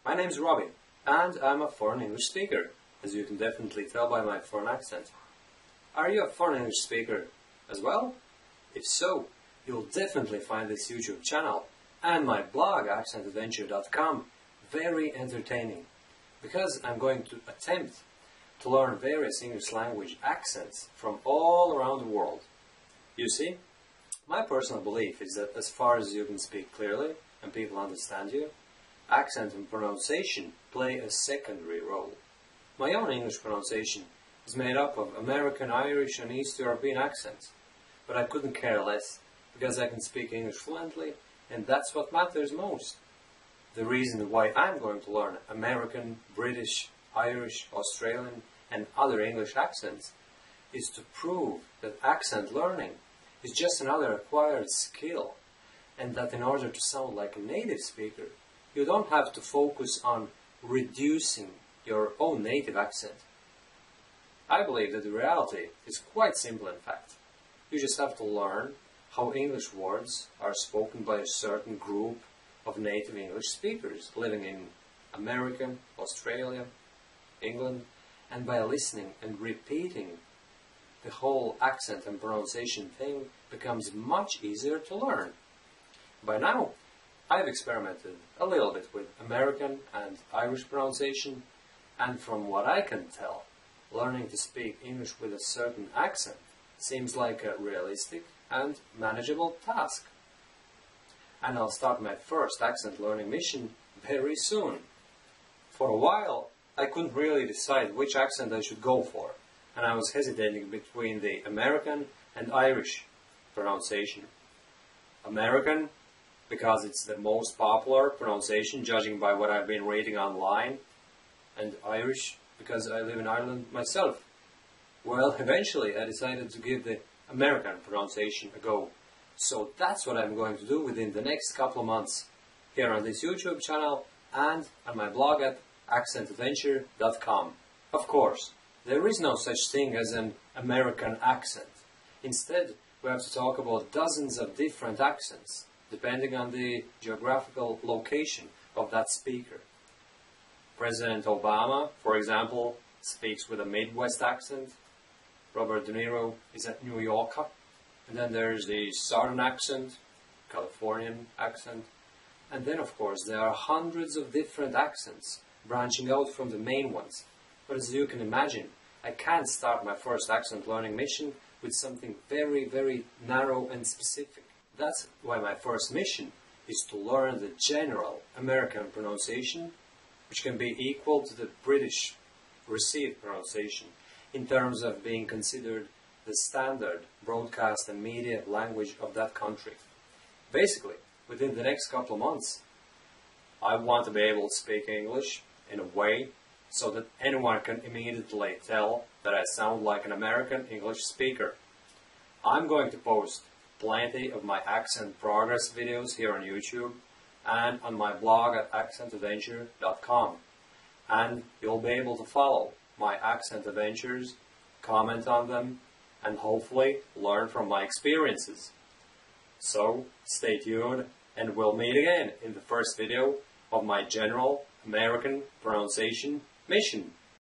My name's Robbie, and I'm a foreign English speaker, as you can definitely tell by my foreign accent. Are you a foreign English speaker as well? If so, you'll definitely find this YouTube channel and my blog, accentadventure.com, very entertaining, because I'm going to attempt to learn various English language accents from all around the world. You see, my personal belief is that as far as you can speak clearly and people understand you, accent and pronunciation play a secondary role. My own English pronunciation is made up of American, Irish and East European accents, but I couldn't care less because I can speak English fluently, and that's what matters most. The reason why I'm going to learn American, British, Irish, Australian and other English accents is to prove that accent learning is just another acquired skill, and that in order to sound like a native speaker, you don't have to focus on reducing your own native accent. I believe that the reality is quite simple in fact. You just have to learn how English words are spoken by a certain group of native English speakers living in America, Australia, England, and by listening and repeating, the whole accent and pronunciation thing becomes much easier to learn. By now, I've experimented a little bit with American and Irish pronunciation, and from what I can tell, learning to speak English with a certain accent seems like a realistic and manageable task. And I'll start my first accent learning mission very soon. For a while, I couldn't really decide which accent I should go for, and I was hesitating between the American and Irish pronunciation. American, because it's the most popular pronunciation judging by what I've been reading online, and Irish, because I live in Ireland myself. Well, eventually I decided to give the American pronunciation a go. So that's what I'm going to do within the next couple of months, here on this YouTube channel and on my blog at accentadventure.com. Of course, there is no such thing as an American accent. Instead, we have to talk about dozens of different accents, depending on the geographical location of that speaker. President Obama, for example, speaks with a Midwest accent. Robert De Niro is a New Yorker. And then there's the Southern accent, Californian accent. And then, of course, there are hundreds of different accents branching out from the main ones. But as you can imagine, I can't start my first accent learning mission with something very, very narrow and specific. That's why my first mission is to learn the general American pronunciation, which can be equal to the British received pronunciation in terms of being considered the standard broadcast and media language of that country. Basically, within the next couple of months, I want to be able to speak English in a way so that anyone can immediately tell that I sound like an American English speaker. I'm going to post plenty of my accent progress videos here on YouTube and on my blog at accentadventure.com. And you'll be able to follow my accent adventures, comment on them, and hopefully learn from my experiences. So stay tuned and we'll meet again in the first video of my general American pronunciation mission.